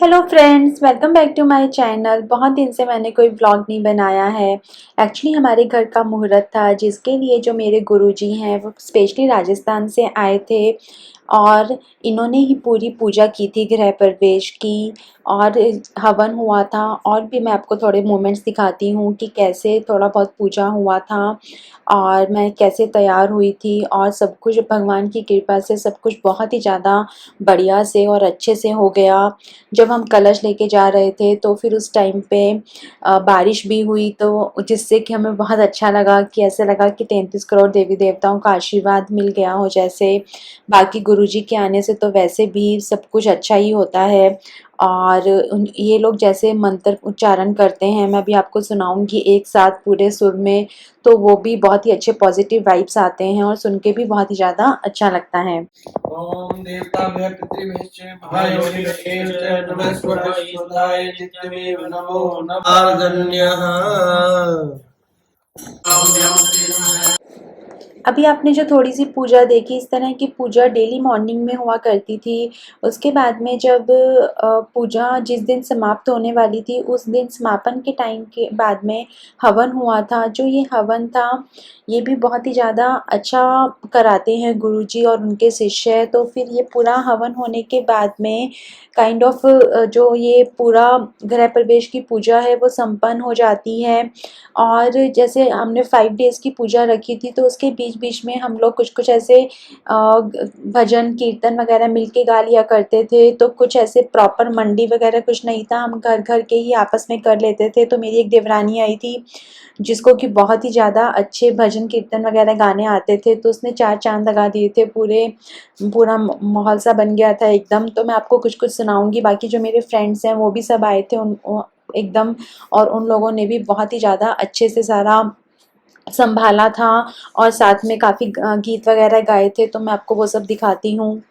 Hello friends, welcome back to my channel. बहुत दिन से मैंने कोई व्लॉग नहीं बनाया है। एक्चुअली हमारे घर का मुहूर्त था, जिसके लिए जो मेरे गुरुजी हैं वो स्पेशली राजस्थान से आए थे और इन्होंने ही पूरी पूजा की थी गृह प्रवेश की। और हवन हुआ था। और भी मैं आपको थोड़े मोमेंट्स दिखाती हूँ कि कैसे थोड़ा बहुत पूजा हुआ था और मैं कैसे तैयार हुई थी। और सब कुछ भगवान की कृपा से सब कुछ बहुत ही ज़्यादा बढ़िया से और अच्छे से हो गया। जब हम कलश लेके जा रहे थे तो फिर उस टाइम पे बारिश भी हुई, तो जिससे कि हमें बहुत अच्छा लगा कि ऐसे लगा कि 33 करोड़ देवी देवताओं का आशीर्वाद मिल गया हो। जैसे बाकी गुरुजी के आने से तो वैसे भी सब कुछ अच्छा ही होता है। और ये लोग जैसे मंत्र उच्चारण करते हैं, मैं भी आपको सुनाऊंगी एक साथ पूरे सुर में, तो वो भी बहुत ही अच्छे पॉजिटिव वाइब्स आते हैं और सुन के भी बहुत ही ज़्यादा अच्छा लगता है। ओम देवताभ्यः पितृभ्यश्च महायोनिभ्यश्च नमस्कृताय नित्यमेव नमो नमः आर्दन्यः। अभी आपने जो थोड़ी सी पूजा देखी, इस तरह की पूजा डेली मॉर्निंग में हुआ करती थी। उसके बाद में जब पूजा जिस दिन समाप्त होने वाली थी, उस दिन समापन के टाइम के बाद में हवन हुआ था। जो ये हवन था, ये भी बहुत ही ज़्यादा अच्छा कराते हैं गुरुजी और उनके शिष्य। तो फिर ये पूरा हवन होने के बाद में काइंड ऑफ जो ये पूरा गृह प्रवेश की पूजा है वो संपन्न हो जाती है। और जैसे हमने 5 डेज़ की पूजा रखी थी, तो उसके बीच-बीच में हम लोग कुछ-कुछ ऐसे भजन कीर्तन वगैरह मिलके गा लिया करते थे। तो कुछ ऐसे प्रॉपर मंडी वगैरह कुछ नहीं था, हम घर-घर के ही आपस में कर लेते थे। तो मेरी एक देवरानी आई थी, जिसको कि बहुत ही ज़्यादा अच्छे भजन कीर्तन वगैरह गाने आते थे, तो उसने 4 चाँद लगा दिए थे। पूरा माहौल सा बन गया था एकदम। तो मैं आपको कुछ-कुछ सुनाऊँगी। बाकी जो मेरे फ्रेंड्स हैं वो भी सब आए थे एकदम, और उन लोगों ने भी बहुत ही ज़्यादा अच्छे से सारा संभाला था और साथ में काफ़ी गीत वगैरह गाए थे। तो मैं आपको वो सब दिखाती हूँ।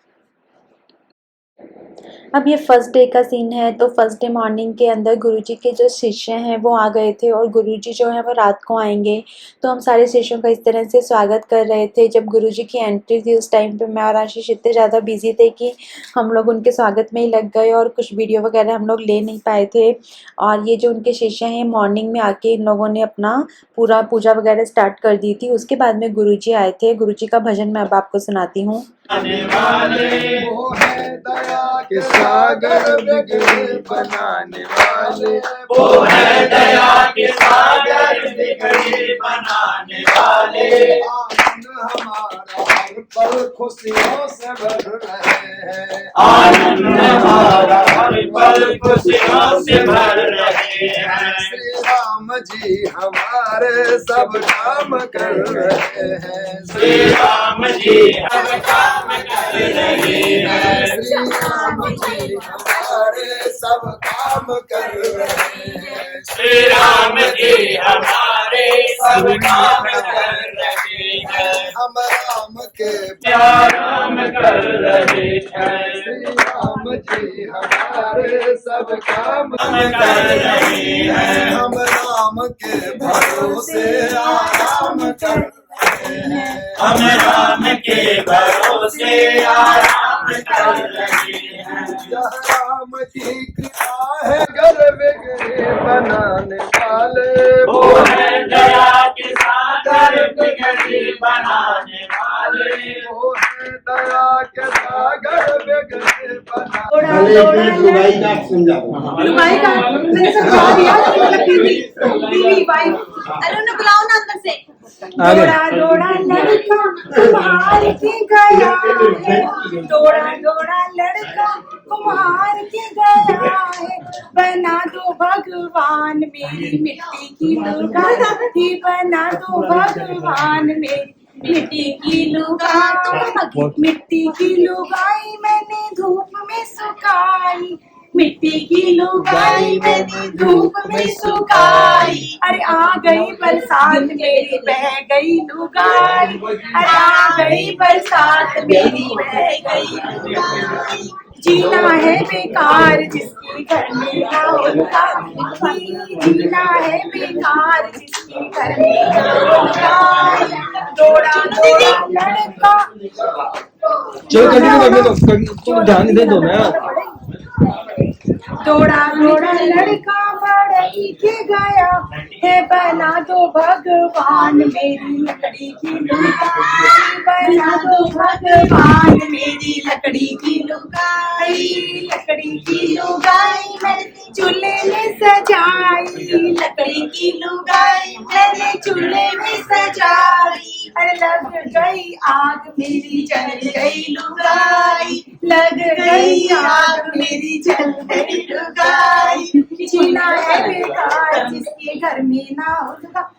अब ये फर्स्ट डे का सीन है। तो फर्स्ट डे मॉर्निंग के अंदर गुरुजी के जो शिष्य हैं वो आ गए थे और गुरुजी जो है वो रात को आएंगे। तो हम सारे शिष्यों का इस तरह से स्वागत कर रहे थे। जब गुरुजी की एंट्री थी, उस टाइम पे मैं और आशीष इतने ज़्यादा बिजी थे कि हम लोग उनके स्वागत में ही लग गए और कुछ वीडियो वगैरह हम लोग ले नहीं पाए थे। और ये जो उनके शिष्य हैं, मॉर्निंग में आके इन लोगों ने अपना पूरा पूजा वगैरह स्टार्ट कर दी थी। उसके बाद में गुरुजी आए थे। गुरुजी का भजन मैं अब आपको सुनाती हूँ। आने वाले वो है दया के सागर बिगड़ी बनाने वाले, वो है दया के सागर बिगड़ी बनाने वाले। आनंद हमारा हर पल खुशियों से भर रहे हैं, आनंद हमारा हर पल खुशियों से भर रहे हैं। श्री राम जी हमारे सब काम कर रहे हैं, श्री राम जी सब काम कर रहे हैं, श्री राम जी हमारे सब काम कर रहे हैं, श्री राम जी हमारे सब काम कर रहे हैं। हम राम के प्यार राम कर रहे हैं, श्री राम जी हमारे सब काम कर रहे हैं। हम राम के भरोसे आराम कर रहे हैं, हम राम के भरोसे आराम कर रहे हैं। यह राम की कृपा है घर बिगड़े बनाने वाले, वो है दया के सागर बिगड़ी बनाने वाले, वो है दया के सागर बिगड़ी बनाने लुगाई का मैंने समझा दिया, मतलब बीवी वाइफ। अरे उन्हें बुलाओ ना अंदर से। दौड़ा दौड़ा लड़का कुम्हार के गया है, दौड़ा दौड़ा लड़का कुम्हार के गया है। बना दो भगवान मेरी मिट्टी की लुगाई, बना दो भगवान मेरी मिट्टी की लुगाई। मिट्टी की लुगाई मैंने धूप में सुखाई, मिट्टी की लुगाई मैंने धूप में सुखाई। अरे आ गई बरसात मेरी बह गई लुगाई, अरे आ गई बरसात मेरी बह गई लुगाई। जीना है बेकार जिसकी घर में ना होता, जीना है बेकार जिसकी घर में ना होता। दौड़ा दौड़ा लड़का। चलो कंटिन्यू करने दो, ध्यान दे दो ना। दौड़ा दौड़ा लड़का बढ़ई के गया है, बना दो भगवान मेरी लकड़ी की लुगाई, बना दो भगवान मेरी लकड़ी की लुगाई, लकड़ी की लुगाई मैंने चूल्हे में सजाई, लकड़ी की लुगाई मैंने चूल्हे में सजाई, अरे लग गई आग मेरी जल गई लुगाई, लग गई आग मेरी जल गई लुगाई, जीना है बेकार जिसके घर में ना होगा,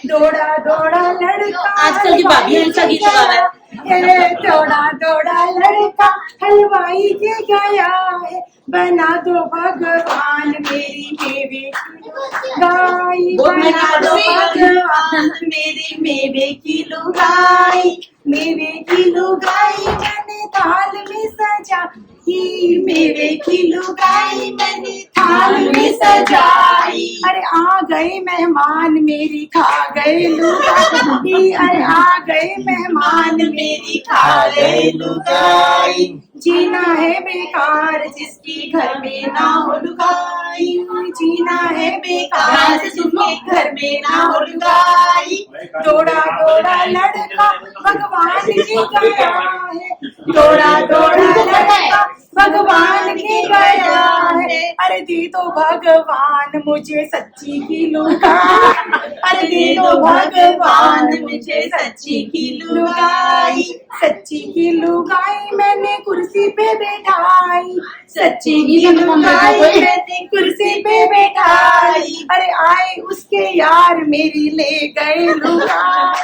दौड़ा दौड़ा लड़का आजकल की भाभी ऐसा गीत गा रहा है। दौड़ा दौड़ा लड़का हलवाई के गया है, बना दो भगवान मेरी मेवे की लुगाई, बना दो भगवान मेरी मेवे की लुगाई, मेवे की लुगाई मैंने थाल में सजाई, मेवे की लुगाई मैंने थाल में सजाई, अरे आ गए मेहमान मेरी खा गए लुगाई, अरे आ गए मेहमान मेरी खा गए लुगाई, जीना है बेकार जिसके घर में ना हो लुगाई, जीना है बेकार जिसके घर में ना हो लुगाई, दौड़ा दौड़ा लड़का भगवान के गया है, दौड़ा दौड़ा लड़का भगवान के गया है, अरे दे दो भगवान मुझे सच्ची की लुगाई, अरे दे दो भगवान मुझे सच्ची की लुगाई, सच्ची की लुगाई मैंने कुर्सी पे बैठाई, सच्ची की लुगाई मैंने कुर्सी पे बैठाई, अरे आए उसके यार मेरी ले गए लुगाई,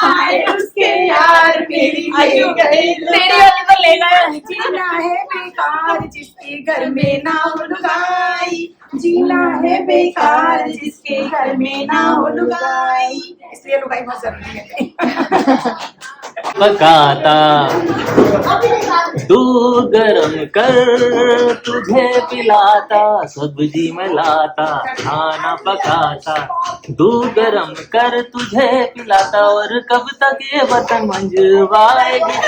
आए उसके यार मेरी ले गए लुगाई, जीना है बेकार जिसके घर में ना हो लुगाई, जीना है बेकार जिसके घर में ना हो लुगाई, इसलिए लुगाई बहुत जरूरी है। पकाता दूध गरम कर तुझे पिलाता, सब्जी में लाता खाना पकाता, दूध गरम कर तुझे पिलाता, और कब तक ये बर्तन मंजवाएगी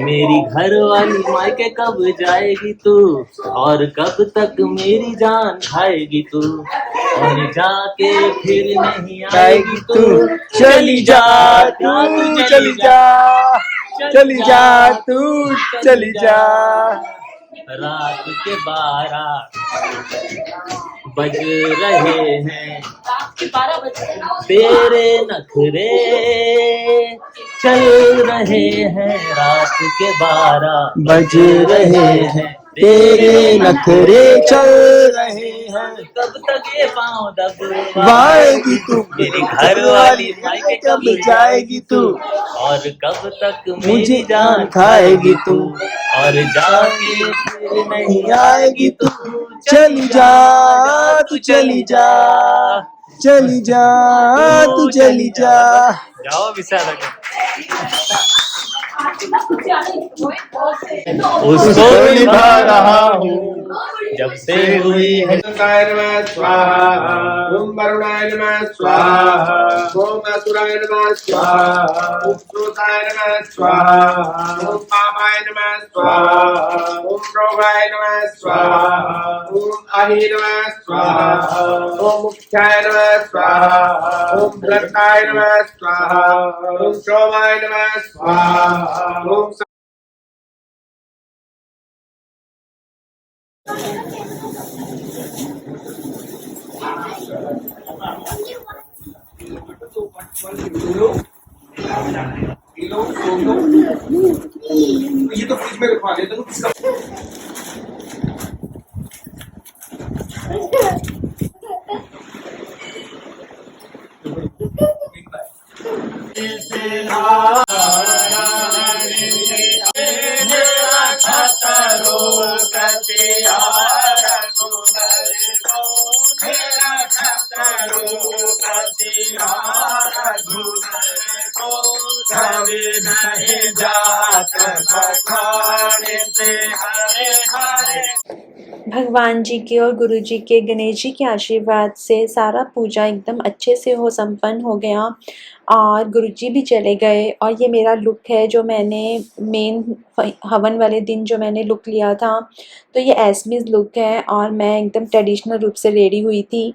मेरी घर वाली मायके कब जाएगी तू, और कब तक मेरी जान खाएगी तू, और जाके फिर नहीं आएगी तू, चली जा तू चली जा, चली जा तू चली जा, रात के 12 बज रहे हैं, तेरे नखरे चल रहे हैं, रात के 12 बज रहे हैं, तेरे नखरे चल रहे हैं, कब तक ये पाँव वाएगी तू मेरी घर वाली मायके कब जाएगी तू, और कब तक मुझे मेरी जान खाएगी तू, और जाके फिर नहीं नहीं आएगी तू, चली जा तू चली जा, चली जा तू चली जा, जाओ विशाल उसको निभा रहा हूँ जब से हुई है। स्वाहा ओम वरुणाय नमः स्वाहा ओम असुराय नमः स्वाहा ओम श्रोताय नमः स्वाहा ओम पापाय नमः स्वाहा ओम रोगाय नमः स्वाहा ओम अहि नमः स्वाहा ओम मुख्याय नमः स्वाहा ओम भ्रष्टाय नमः स्वाहा ओम शोभाय नमः स्वाहा ओम ये तो फ्रिज में रखवा देता हूँ किसका भगवान जी के और गुरु जी के, गणेश जी के आशीर्वाद से सारा पूजा एकदम अच्छे से संपन्न हो गया और गुरु जी भी चले गए। और ये मेरा लुक है जो मैंने मेन हवन वाले दिन जो मैंने लुक लिया था, तो ये एसमीज लुक है और मैं एकदम ट्रेडिशनल रूप से रेडी हुई थी।